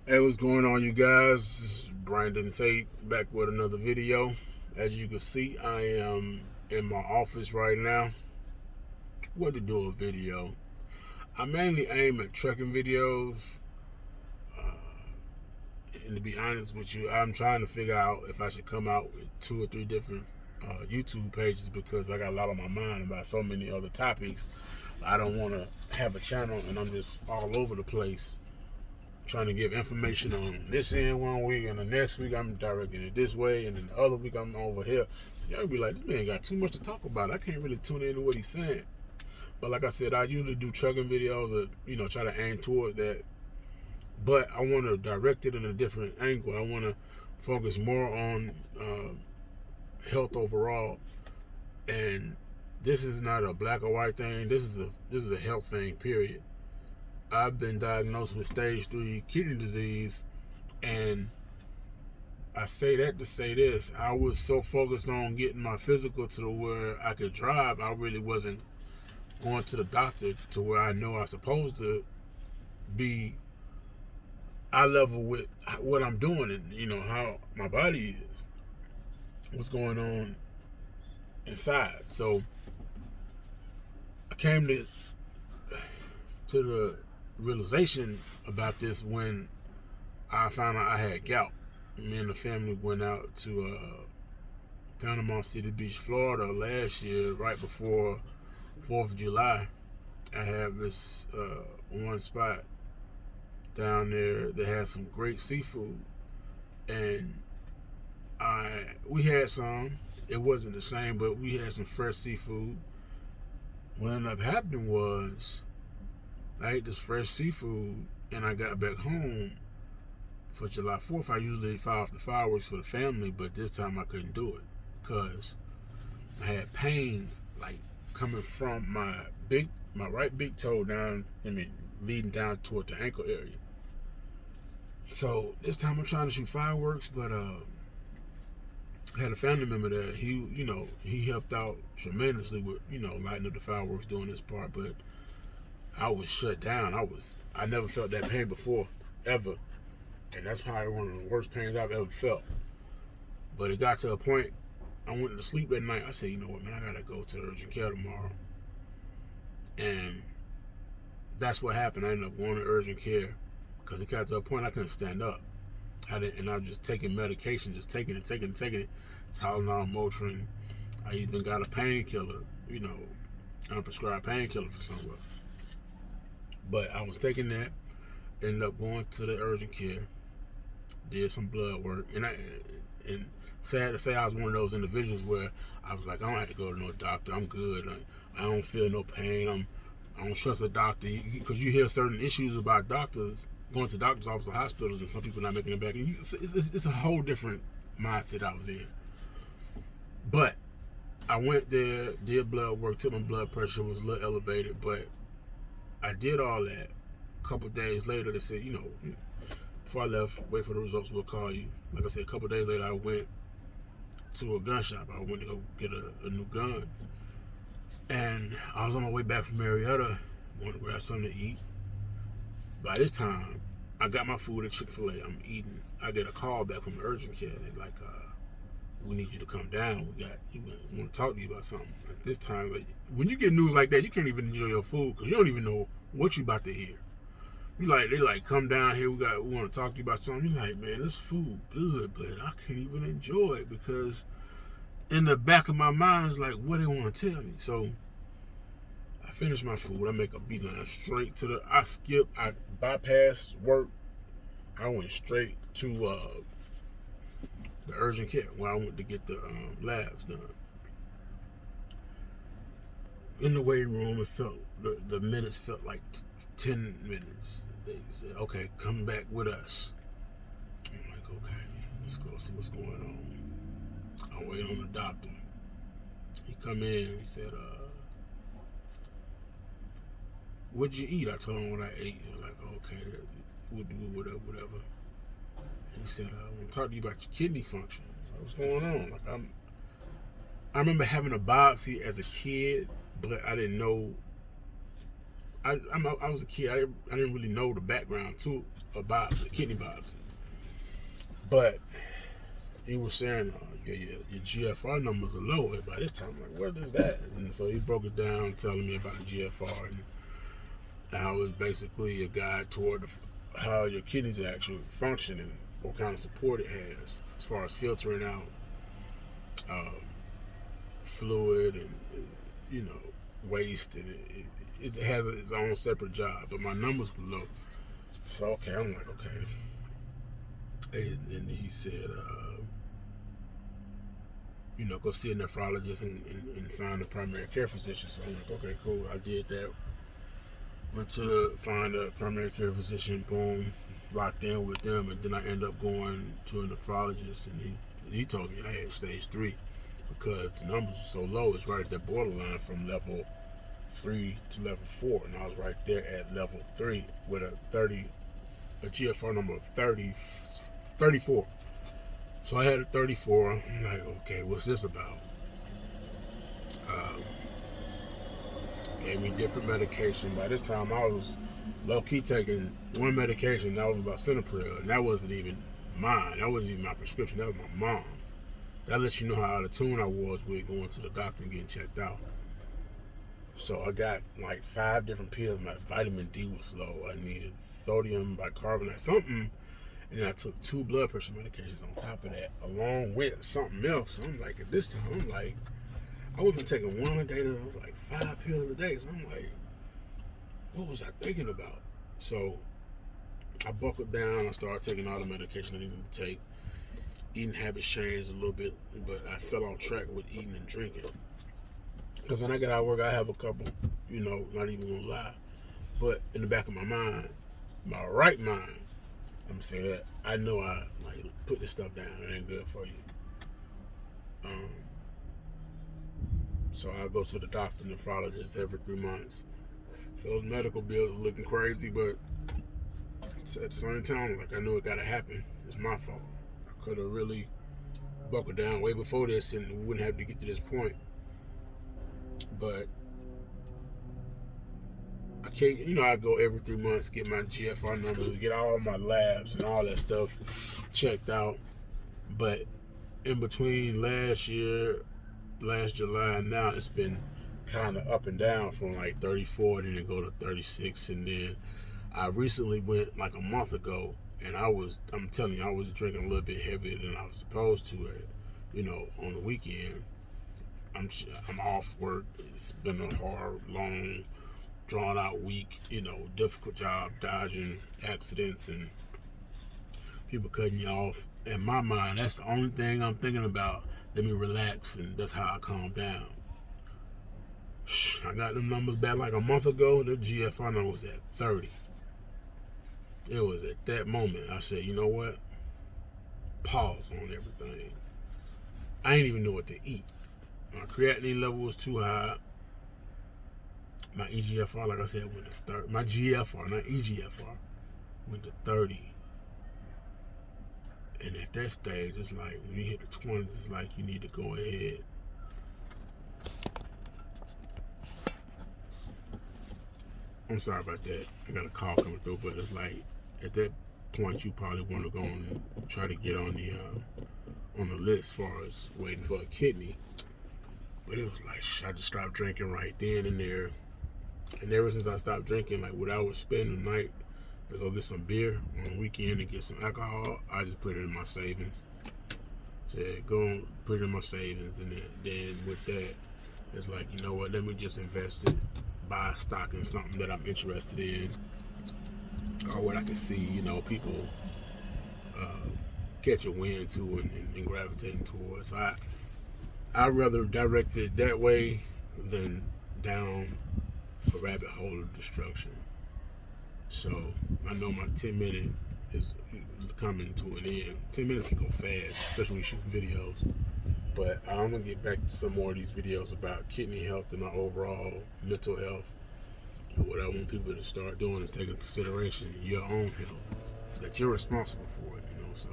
Hey, what's going on, you guys? This is Brandon Tate back with another video. As you can see, I am in my office right now. What to do a video? I mainly aim at trucking videos, and to be honest with you, I'm trying to figure out if I should come out with 2 or 3 different YouTube pages because I got a lot on my mind about so many other topics. I don't want to have a channel and I'm just all over the place trying to give information on this end one week, and the next week I'm directing it this way, and then the other week I'm over here. So y'all be like, this man got too much to talk about. I can't really tune into what he's saying. But like I said, I usually do trucking videos or, try to aim towards that. But I want to direct it in a different angle. I want to focus more on health overall. And this is not a black or white thing. This is a health thing, period. I've been diagnosed with stage 3 kidney disease, and I say that to say this. I was so focused on getting my physical to where I could drive, I really wasn't going to the doctor to where I know I'm supposed to be eye level with what I'm doing and how my body is, what's going on inside. So I came to the realization about this when I found out I had gout. Me and the family went out to Panama City Beach, Florida last year, right before 4th of July. I have this one spot down there that has some great seafood, and we had some. It wasn't the same, but we had some fresh seafood. What ended up happening was I ate this fresh seafood, and I got back home for July 4th. I usually fire off the fireworks for the family, but this time I couldn't do it because I had pain like coming from my right big toe down, leading down toward the ankle area. So this time I'm trying to shoot fireworks, but I had a family member that he helped out tremendously with lighting up the fireworks doing this part, but I was shut down. I never felt that pain before, ever. And that's probably one of the worst pains I've ever felt. But it got to a point, I went to sleep at night. I said, you know what, man, I gotta go to the urgent care tomorrow. And that's what happened. I ended up going to urgent care because it got to a point I couldn't stand up. And I was just taking medication, just taking it. Tylenol, Motrin. I even got a painkiller, unprescribed painkiller for somewhere. But I was taking that, ended up going to the urgent care, did some blood work, and sad to say, I was one of those individuals where I was like, I don't have to go to no doctor. I'm good. I don't feel no pain. I don't trust a doctor because you hear certain issues about doctors going to doctors' offices or hospitals, and some people not making it back. And it's a whole different mindset I was in. But I went there, did blood work, till my blood pressure was a little elevated, but I did all that. A couple of days later, they said, before I left, wait for the results, we'll call you. Like I said, a couple of days later, I went to a gun shop. I went to go get a new gun. And I was on my way back from Marietta, wanted to grab something to eat. By this time, I got my food at Chick-fil-A. I'm eating. I get a call back from the urgent care. They're like, we need you to come down. We want to talk to you about something. At this time, like, when you get news like that, you can't even enjoy your food because you don't even know what you about to hear. They like, come down here. We want to talk to you about something. You're like, man, this food good, but I can't even enjoy it because in the back of my mind is like, what they want to tell me. So I finish my food. I make a beeline straight to I bypassed work. I went straight to the urgent care where I went to get the labs done. In the waiting room, it felt the minutes felt like 10 minutes. They said, okay, come back with us. I'm like, okay, let's go see what's going on. I wait on the doctor. He come in, he said, what'd you eat? I told him what I ate. He was like, okay, we'll do whatever. He said, I want to talk to you about your kidney function. What's going on? Like, I remember having a biopsy as a kid, but I didn't know I was a kid. I didn't really know the background too about the kidney biopsy, but he was saying your GFR numbers are low. By this time, I'm like, what is that? And so he broke it down, telling me about the GFR and how it's basically a guide toward how your kidneys are actually functioning, what kind of support it has as far as filtering out fluid and waste, and it has its own separate job. But my numbers were low, so okay, I'm like, okay. And he said, go see a nephrologist and find a primary care physician. So I'm like, okay, cool. I did that. Went to find a primary care physician, boom, locked in with them, and then I ended up going to a nephrologist, and he told me I had stage 3 because the numbers are so low. It's right at that borderline from level 3 to level 4, and I was right there at level 3 with a GFR number of 34. So I had a 34. I'm like, okay, what's this about? Gave me different medication. By this time, I was low-key taking one medication. That was about Cinepril, and that wasn't even mine. That wasn't even my prescription. That was my mom's. That lets you know how out of tune I was with going to the doctor and getting checked out. So I got like 5 different pills. My vitamin D was low. I needed sodium bicarbonate, something. And then I took 2 blood pressure medications on top of that, along with something else. So I'm like, at this time, I'm like, I went from taking 1 a day to it was like 5 pills a day. So I'm like, what was I thinking about? So I buckled down. I started taking all the medication I needed to take. Eating habits changed a little bit, but I fell on track with eating and drinking. Because when I get out of work, I have a couple, not even gonna lie. But in the back of my mind, my right mind, I'm gonna say that, I know I put this stuff down. It ain't good for you. So I go to the doctor, nephrologist every 3 months. Those medical bills are looking crazy, but at the same time, I know it gotta happen. It's my fault. I could have really buckled down way before this, and we wouldn't have to get to this point. But I can't, I go every 3 months, get my GFR numbers, get all my labs and all that stuff checked out. But in between last July, and now it's been kind of up and down from like 34, then it go to 36, and then I recently went like a month ago, and I'm telling you, I was drinking a little bit heavier than I was supposed to, on the weekend. I'm off work. It's been a hard, long, drawn out week, difficult job, dodging accidents and people cutting you off. In my mind, that's the only thing I'm thinking about. Let me relax, and that's how I calm down. I got them numbers back like a month ago. The GFR number was at 30. It was at that moment I said, you know what? Pause on everything. I ain't even know what to eat. My creatinine level was too high. My EGFR, like I said, went to 30. My GFR, not EGFR, went to 30. And at that stage, it's like when you hit the 20s, it's like you need to go ahead. I'm sorry about that. I got a call coming through, but it's like at that point, you probably want to go and try to get on the list as far as waiting for a kidney. But it was like, I just stopped drinking right then and there. And ever since I stopped drinking, like what I would spend the night to go get some beer on the weekend and get some alcohol, I just put it in my savings. Said, go and put it in my savings. And then with that, it's like, you know what, let me just invest it, buy stock in something that I'm interested in, or what I can see, people catch a wind to and gravitating towards. I'd rather direct it that way than down a rabbit hole of destruction. So I know my 10-minute is coming to an end. 10 minutes can go fast, especially when you're shooting videos. But I'm going to get back to some more of these videos about kidney health and my overall mental health. And what I want people to start doing is taking consideration your own health, that you're responsible for it, So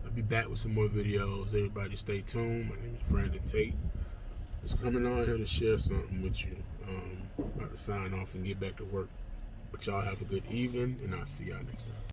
I'll be back with some more videos. Everybody stay tuned. My name is Brandon Tate. Just coming on here to share something with you. About to sign off and get back to work. But y'all have a good evening, and I'll see y'all next time.